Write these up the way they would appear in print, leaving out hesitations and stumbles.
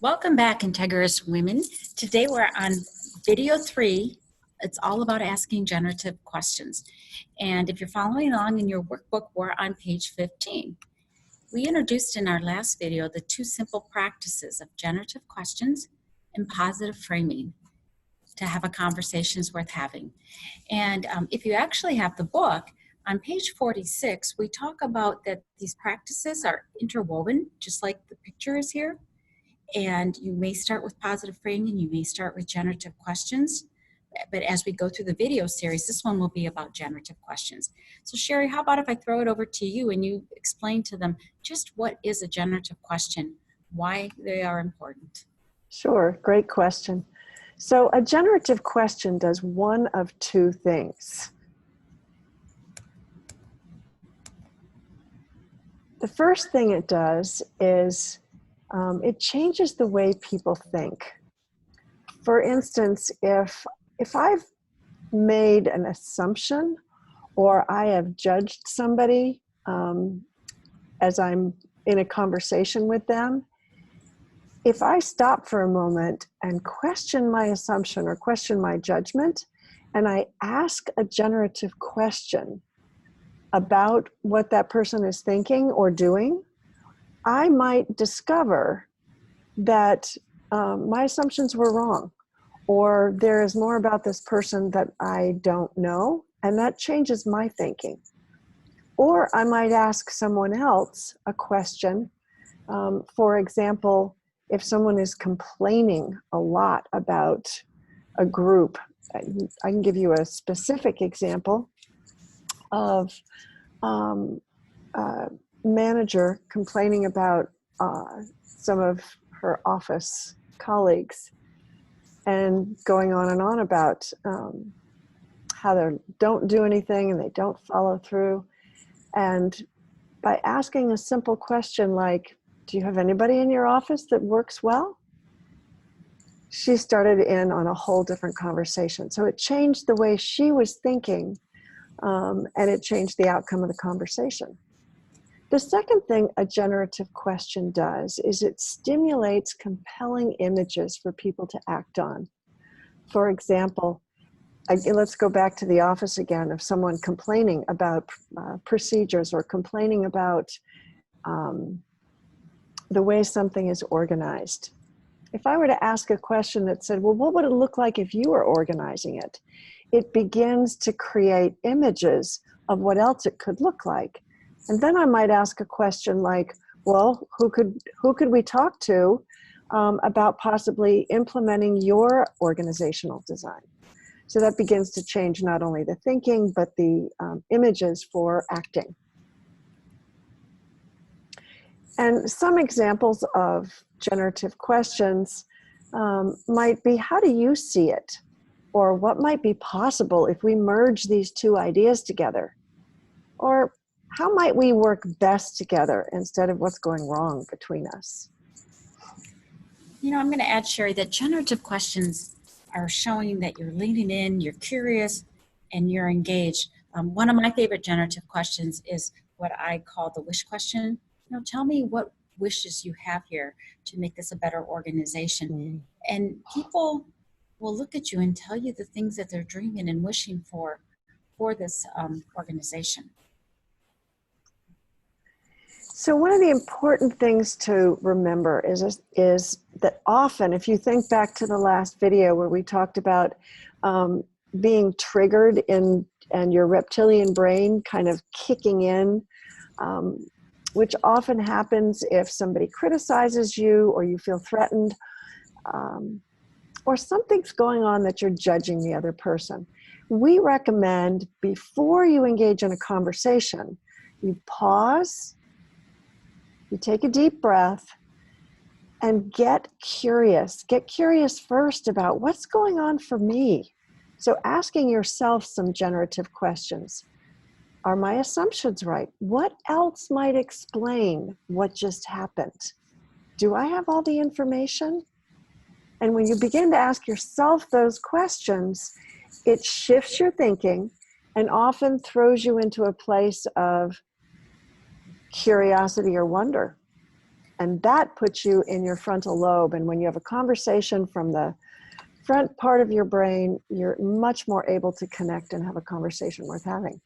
Welcome back, Integrous Women. Today we're on video 3. It's all about asking generative questions. And if you're following along in your workbook, we're on page 15. We introduced in our last video the 2 simple practices of generative questions and positive framing to have a conversation is worth having. And if you actually have the book, on page 46, we talk about that these practices are interwoven, just like the picture is here. And you may start with positive framing, you may start with generative questions, but as we go through the video series, this one will be about generative questions. So Sherry, how about if I throw it over to you and you explain to them just what is a generative question, why they are important? Sure, great question. So a generative question does one of 2 things. The first thing it does is it changes the way people think. For instance, if I've made an assumption or I have judged somebody as I'm in a conversation with them, if I stop for a moment and question my assumption or question my judgment, and I ask a generative question about what that person is thinking or doing, I might discover that my assumptions were wrong, or there is more about this person that I don't know, and that changes my thinking. Or I might ask someone else a question. For example, if someone is complaining a lot about a group, I can give you a specific example of a manager complaining about some of her office colleagues and going on and on about how they don't do anything and they don't follow through. And by asking a simple question like, do you have anybody in your office that works well? She started in on a whole different conversation. So it changed the way she was thinking, and it changed the outcome of the conversation. The second thing a generative question does is it stimulates compelling images for people to act on. For example, let's go back to the office again, of someone complaining about procedures or complaining about the way something is organized. If I were to ask a question that said, well, what would it look like if you were organizing it? It begins to create images of what else it could look like. And then I might ask a question like, well, who could we talk to about possibly implementing your organizational design? So that begins to change not only the thinking, but the images for acting. And some examples of generative questions might be, how do you see it? Or what might be possible if we merge these 2 ideas together? Or how might we work best together instead of what's going wrong between us? You know, I'm going to add, Sherry, that generative questions are showing that you're leaning in, you're curious, and you're engaged. One of my favorite generative questions is what I call the wish question. You know, tell me what wishes you have here to make this a better organization. Mm-hmm. And people will look at you and tell you the things that they're dreaming and wishing for this organization. So one of the important things to remember is that often, if you think back to the last video where we talked about being triggered and your reptilian brain kind of kicking in, which often happens if somebody criticizes you or you feel threatened, or something's going on that you're judging the other person. We recommend before you engage in a conversation, you pause, you take a deep breath, and get curious. Get curious first about what's going on for me. So asking yourself some generative questions. Are my assumptions right? What else might explain what just happened? Do I have all the information? And when you begin to ask yourself those questions, it shifts your thinking and often throws you into a place of curiosity or wonder. And that puts you in your frontal lobe. And when you have a conversation from the front part of your brain, you're much more able to connect and have a conversation worth having.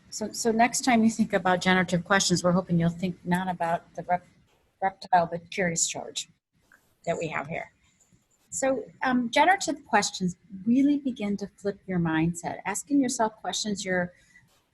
So next time you think about generative questions, we're hoping you'll think not about the reptile, but Curious George that we have here. So generative questions really begin to flip your mindset. Asking yourself questions you're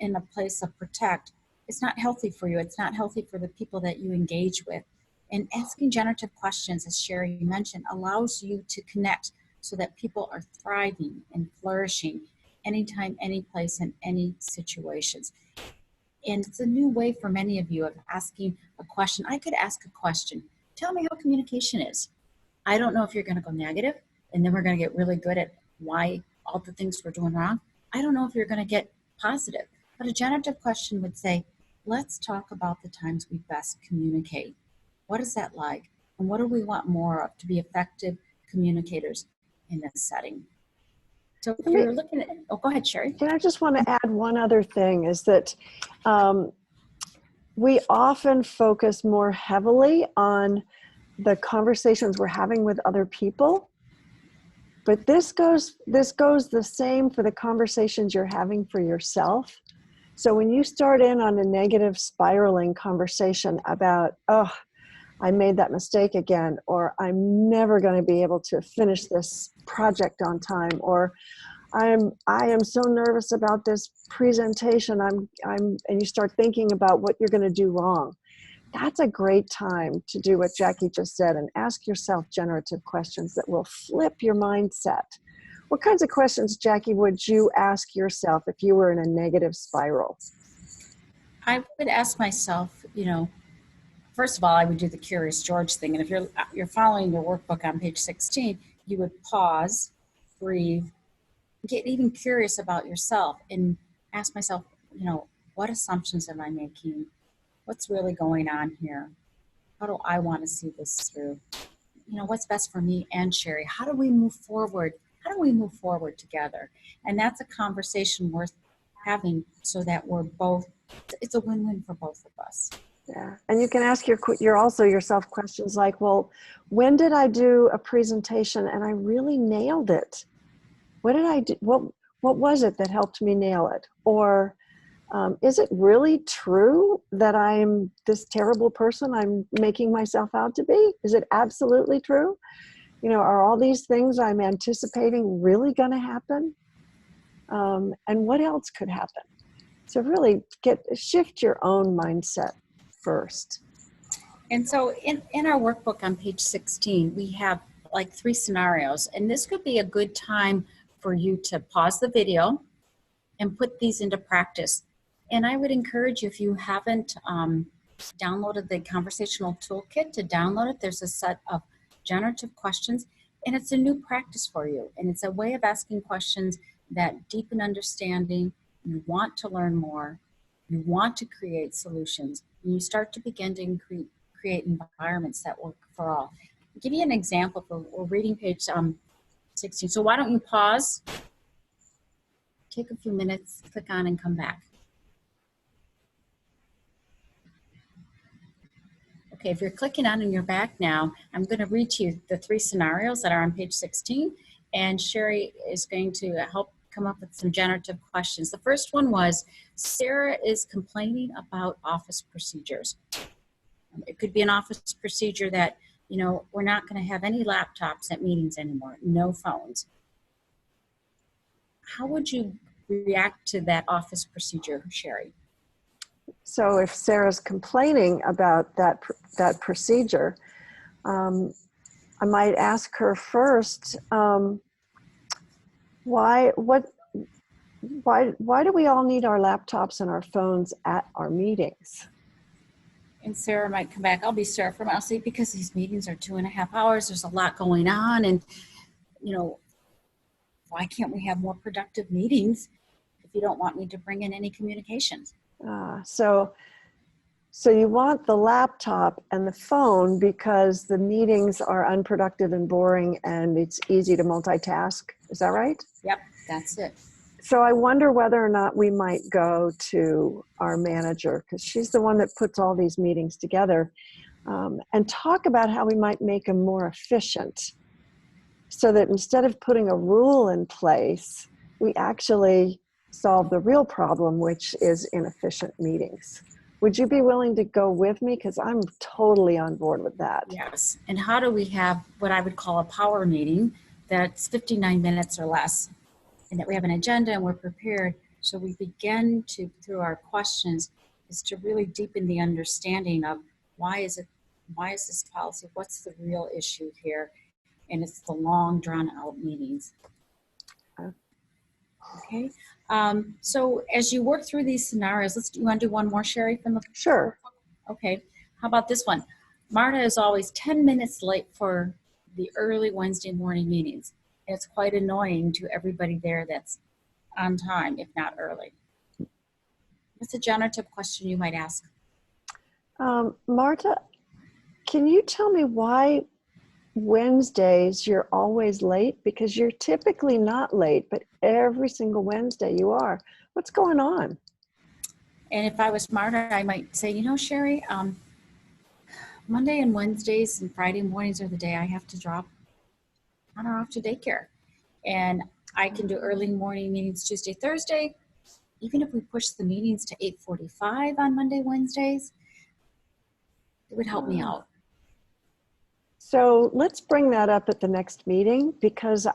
in a place of protect, it's not healthy for you. It's not healthy for the people that you engage with. And asking generative questions, as Sherry mentioned, allows you to connect so that people are thriving and flourishing anytime, any place, in any situations. And it's a new way for many of you of asking a question. I could ask a question. Tell me how communication is. I don't know if you're going to go negative, and then we're going to get really good at why all the things we're doing wrong. I don't know if you're going to get positive. But a generative question would say, let's talk about the times we best communicate. What is that like? And what do we want more of to be effective communicators in this setting? So if you're looking at, oh, go ahead, Sherry. And I just want to add one other thing is that we often focus more heavily on the conversations we're having with other people. But this goes the same for the conversations you're having for yourself. So when you start in on a negative spiraling conversation about, oh, I made that mistake again, or I'm never going to be able to finish this project on time, or I am so nervous about this presentation, and you start thinking about what you're going to do wrong. That's a great time to do what Jackie just said and ask yourself generative questions that will flip your mindset. What kinds of questions, Jackie, would you ask yourself if you were in a negative spiral? I would ask myself, first of all, I would do the Curious George thing. And if you're following your workbook on page 16, you would pause, breathe, get even curious about yourself and ask myself, what assumptions am I making? What's really going on here? How do I want to see this through? What's best for me and Sherry? How do we move forward? How do we move forward together? And that's a conversation worth having so that it's a win-win for both of us. Yeah, and you can ask yourself questions like, well, when did I do a presentation and I really nailed it? What did I do? What was it that helped me nail it? Or is it really true that I'm this terrible person I'm making myself out to be? Is it absolutely true? Are all these things I'm anticipating really going to happen? And what else could happen? So really shift your own mindset first. And so in our workbook on page 16, we have like 3 scenarios. And this could be a good time for you to pause the video and put these into practice. And I would encourage you, if you haven't downloaded the conversational toolkit, to download it. There's a set of generative questions, and it's a new practice for you. And it's a way of asking questions that deepen understanding. You want to learn more. You want to create solutions. And you start to begin to create environments that work for all. I'll give you an example. We're reading page 16. So why don't you pause, take a few minutes, click on and come back. Okay, if you're clicking on and you're back now, I'm going to read to you the 3 scenarios that are on page 16, and Sherry is going to help come up with some generative questions. The first one was, Sarah is complaining about office procedures. It could be an office procedure that, we're not going to have any laptops at meetings anymore, no phones. How would you react to that office procedure, Sherry? So if Sarah's complaining about that procedure, I might ask her first, why do we all need our laptops and our phones at our meetings? And Sarah might come back. I'll be Sarah from Elsie, because these meetings are 2.5 hours. There's a lot going on. And, why can't we have more productive meetings if you don't want me to bring in any communications? So you want the laptop and the phone because the meetings are unproductive and boring and it's easy to multitask. Is that right? Yep, that's it. So I wonder whether or not we might go to our manager, because she's the one that puts all these meetings together, and talk about how we might make them more efficient, so that instead of putting a rule in place, we actually solve the real problem, which is inefficient meetings. Would you be willing to go with me? Because I'm totally on board with that. Yes. And how do we have what I would call a power meeting that's 59 minutes or less, and that we have an agenda and we're prepared, so we begin to, through our questions, is to really deepen the understanding of why is this policy, what's the real issue here, and it's the long drawn out meetings. Okay. So as you work through these scenarios, you want to do one more, Sherry, from the Sure. Okay. How about this one? Marta is always 10 minutes late for the early Wednesday morning meetings. It's quite annoying to everybody there that's on time, if not early. What's a generative question you might ask? Marta, can you tell me why Wednesdays you're always late? Because you're typically not late, but every single Wednesday you are. What's going on? And if I was Marta, I might say, you know, Sherry, Monday and Wednesdays and Friday mornings are the day I have to drop Connor off to daycare. And I can do early morning meetings Tuesday, Thursday. Even if we push the meetings to 8:45 on Monday, Wednesdays, it would help me out. So let's bring that up at the next meeting, because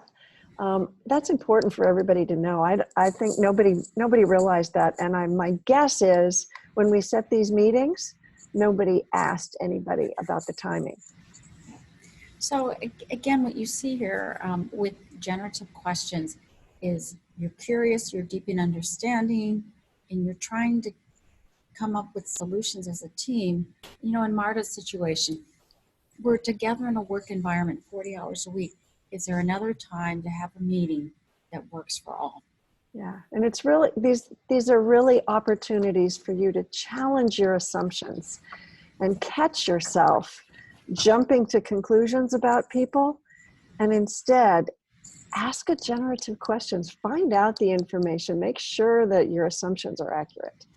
that's important for everybody to know. I think nobody realized that, and my guess is when we set these meetings, nobody asked anybody about the timing. So again, what you see here with generative questions is you're curious, you're deep in understanding, and you're trying to come up with solutions as a team. You know, in Marta's situation, we're together in a work environment 40 hours a week. Is there another time to have a meeting that works for all? Yeah, and it's really, these are really opportunities for you to challenge your assumptions and catch yourself jumping to conclusions about people, and instead ask a generative questions, find out the information, make sure that your assumptions are accurate.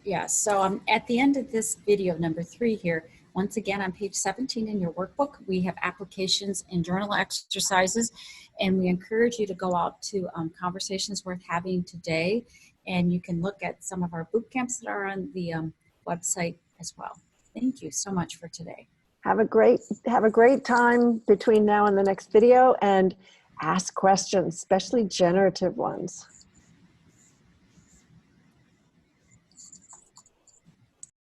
Yeah, so at the end of this video, number 3 here, once again on page 17 in your workbook, we have applications and journal exercises, and we encourage you to go out to Conversations Worth Having today, and you can look at some of our boot camps that are on the website as well. Thank you so much for today. Have a great time between now and the next video, and ask questions, especially generative ones.